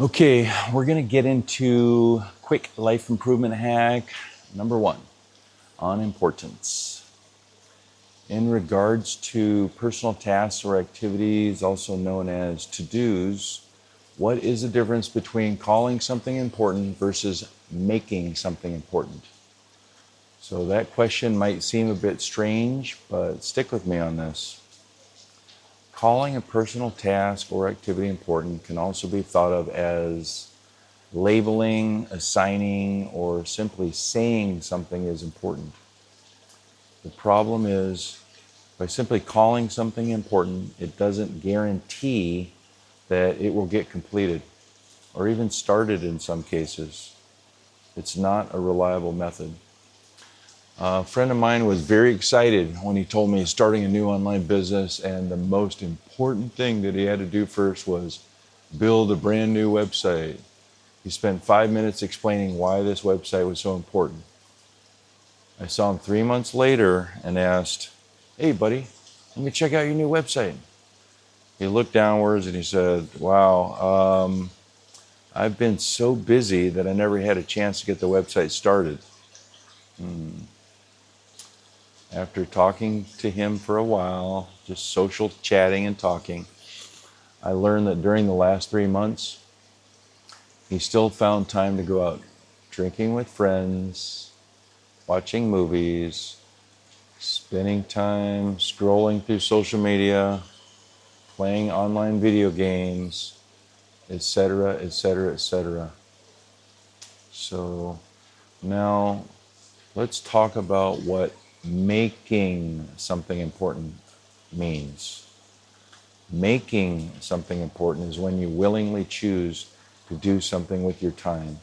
Okay, we're going to get into quick life improvement hack number 1 on importance. In regards to personal tasks or activities, also known as to-dos, what is the difference between calling something important versus making something important? So that question might seem a bit strange, but stick with me on this. Calling a personal task or activity important can also be thought of as labeling, assigning, or simply saying something is important. The problem is, by simply calling something important, it doesn't guarantee that it will get completed or even started in some cases. It's not a reliable method. A friend of mine was very excited when he told me he's starting a new online business, and the most important thing that he had to do first was build a brand new website. He spent 5 minutes explaining why this website was so important. I saw him 3 months later and asked, "Hey buddy, let me check out your new website." He looked downwards and he said, "Wow, I've been so busy that I never had a chance to get the website started." After talking to him for a while, just social chatting and talking, I learned that during the last 3 months, he still found time to go out drinking with friends, watching movies, spending time scrolling through social media, playing online video games, etc., etc., etc. So now let's talk about what making something important means. Making something important is when you willingly choose to do something with your time.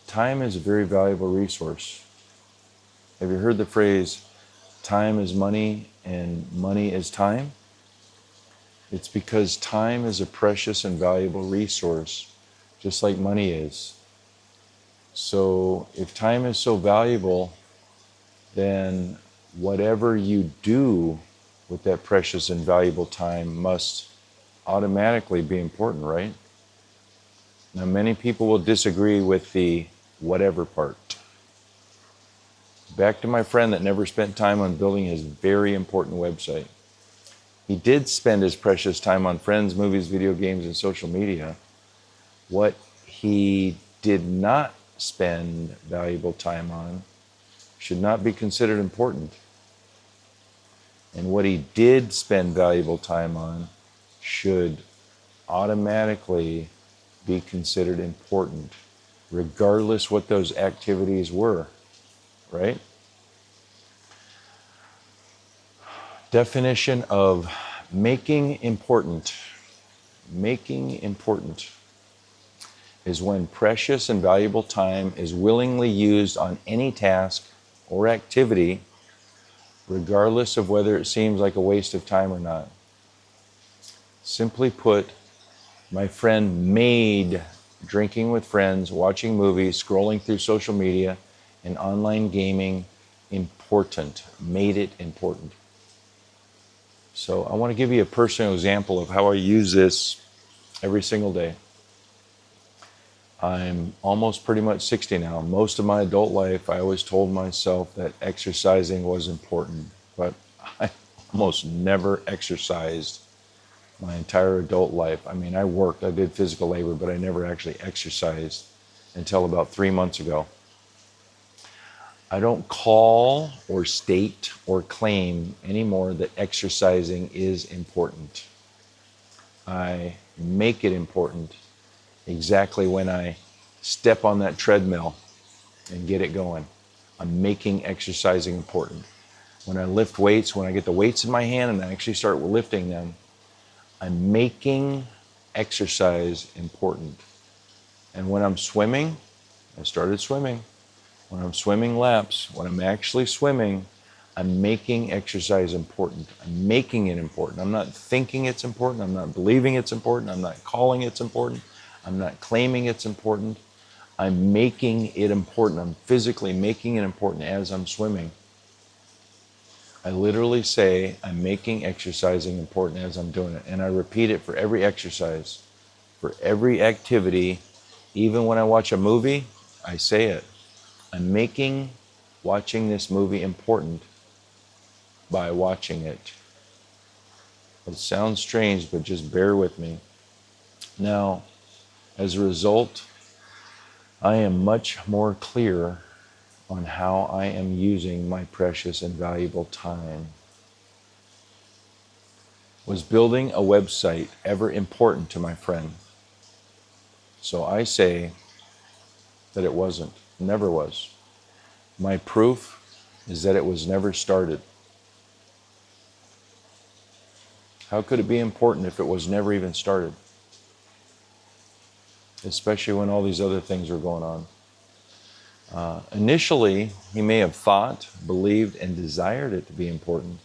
Time is a very valuable resource. Have you heard the phrase, time is money and money is time? It's because time is a precious and valuable resource, just like money is. So if time is so valuable, then whatever you do with that precious and valuable time must automatically be important, right? Now, many people will disagree with the whatever part. Back to my friend that never spent time on building his very important website. He did spend his precious time on friends, movies, video games, and social media. What he did not spend valuable time on should not be considered important. And what he did spend valuable time on should automatically be considered important, regardless what those activities were, right? Definition of making important. Making important is when precious and valuable time is willingly used on any task or activity, regardless of whether it seems like a waste of time or not. Simply put, my friend made drinking with friends, watching movies, scrolling through social media, and online gaming important. Made it important. So I want to give you a personal example of how I use this every single day. I'm almost pretty much 60 now. Most of my adult life, I always told myself that exercising was important, but I almost never exercised my entire adult life. I mean, I worked, I did physical labor, but I never actually exercised until about 3 months ago. I don't call or state or claim anymore that exercising is important. I make it important exactly when I step on that treadmill and get it going. I'm making exercising important. When I lift weights, when I get the weights in my hand and I actually start lifting them, I'm making exercise important. And when I'm swimming, I started swimming. When I'm swimming laps, when I'm actually swimming, I'm making exercise important. I'm making it important. I'm not thinking it's important. I'm not believing it's important. I'm not calling it's important. I'm not claiming it's important. I'm making it important. I'm physically making it important as I'm swimming. I literally say I'm making exercising important as I'm doing it. And I repeat it for every exercise. For every activity, even when I watch a movie, I say it. I'm making watching this movie important by watching it. It sounds strange, but just bear with me. Now, as a result, I am much more clear on how I am using my precious and valuable time. Was building a website ever important to my friend? So I say that it wasn't, never was. My proof is that it was never started. How could it be important if it was never even started? Especially when all these other things were going on. Initially, he may have thought, believed, and desired it to be important,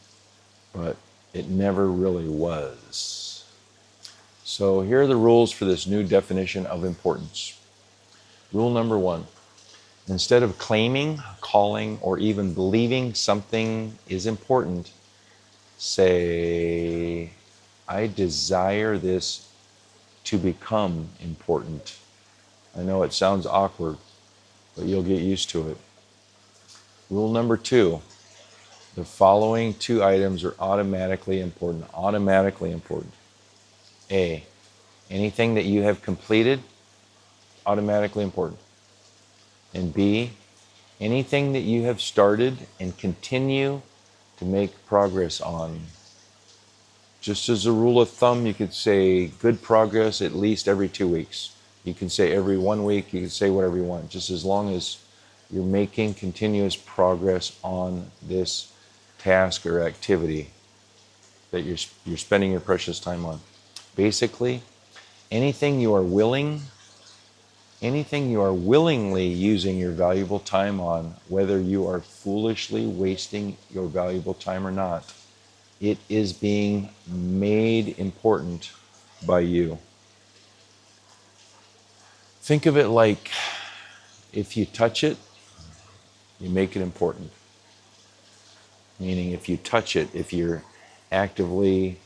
but it never really was. So here are the rules for this new definition of importance. Rule number 1, instead of claiming, calling, or even believing something is important, say, I desire this to become important. I know it sounds awkward, but you'll get used to it. Rule number 2, the following 2 items are automatically important. Automatically important. A, anything that you have completed, automatically important. And B, anything that you have started and continue to make progress on. Just as a rule of thumb, you could say good progress at least every 2 weeks. You can say every 1 week, you can say whatever you want, just as long as you're making continuous progress on this task or activity that you're spending your precious time on. Basically, anything you are willingly using your valuable time on, whether you are foolishly wasting your valuable time or not, it is being made important by you. Think of it like if you touch it, you make it important. Meaning if you touch it, if you're actively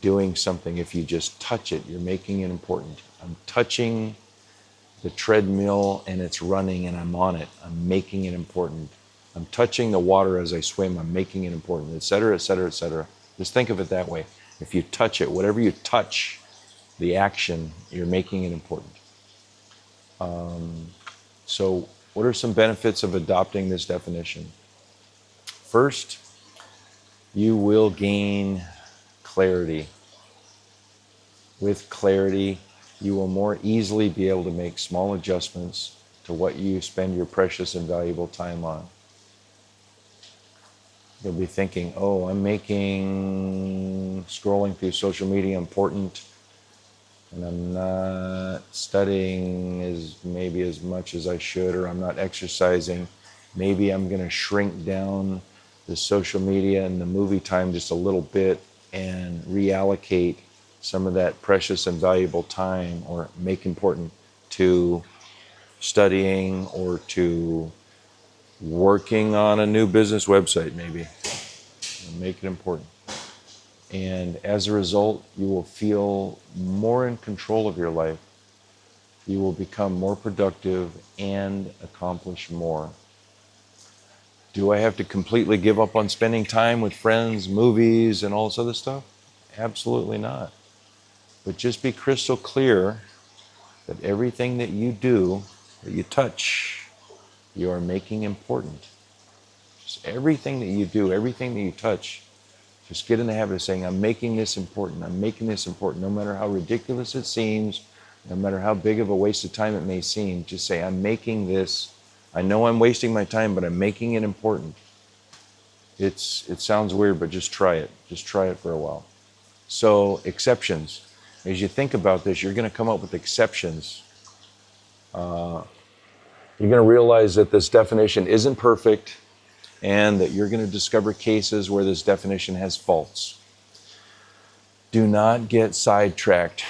doing something, if you just touch it, you're making it important. I'm touching the treadmill and it's running and I'm on it. I'm making it important. I'm touching the water as I swim. I'm making it important, etc., etc., etc. Just think of it that way. If you touch it, whatever you touch, the action, you're making it important. So what are some benefits of adopting this definition? First, you will gain clarity. With clarity, you will more easily be able to make small adjustments to what you spend your precious and valuable time on. You'll be thinking, oh, I'm making scrolling through social media important, and I'm not studying maybe as much as I should, or I'm not exercising. Maybe I'm going to shrink down the social media and the movie time just a little bit and reallocate some of that precious and valuable time, or make important, to studying or to working on a new business website maybe. Make it important. And as a result, you will feel more in control of your life. You will become more productive and accomplish more. Do I have to completely give up on spending time with friends, movies, and all this other stuff? Absolutely not. But just be crystal clear that everything that you do, that you touch, you are making important. Just everything that you do, everything that you touch, just get in the habit of saying, I'm making this important. I'm making this important. No matter how ridiculous it seems, no matter how big of a waste of time it may seem, just say, I'm making this. I know I'm wasting my time, but I'm making it important. It sounds weird, but just try it. Just try it for a while. So, exceptions. As you think about this, you're going to come up with exceptions. You're going to realize that this definition isn't perfect, and that you're going to discover cases where this definition has faults. Do not get sidetracked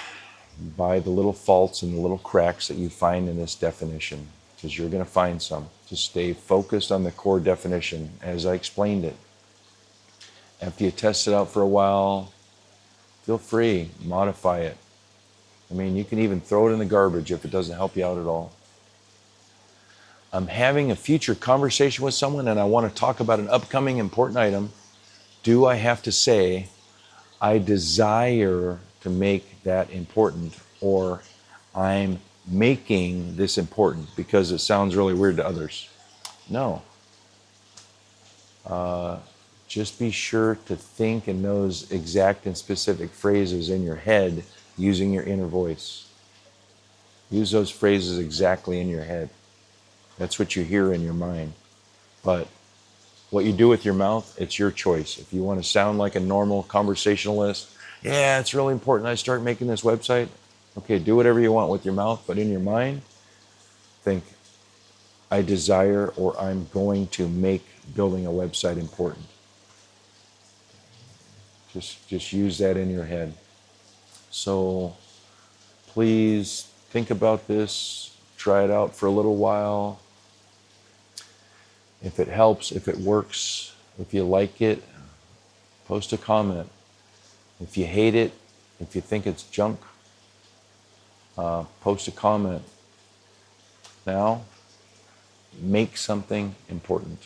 by the little faults and the little cracks that you find in this definition, because you're going to find some. Just stay focused on the core definition as I explained it. After you test it out for a while, feel free, modify it. I mean, you can even throw it in the garbage if it doesn't help you out at all. I'm having a future conversation with someone and I want to talk about an upcoming important item. Do I have to say, I desire to make that important, or I'm making this important because it sounds really weird to others? No. Just be sure to think in those exact and specific phrases in your head using your inner voice. Use those phrases exactly in your head. That's what you hear in your mind. But what you do with your mouth, it's your choice. If you want to sound like a normal conversationalist, yeah, it's really important I start making this website. Okay, do whatever you want with your mouth, but in your mind, think, I desire or I'm going to make building a website important. Just use that in your head. So please think about this, try it out for a little while. If it helps, if it works, if you like it, post a comment. If you hate it, if you think it's junk, post a comment. Now, make something important.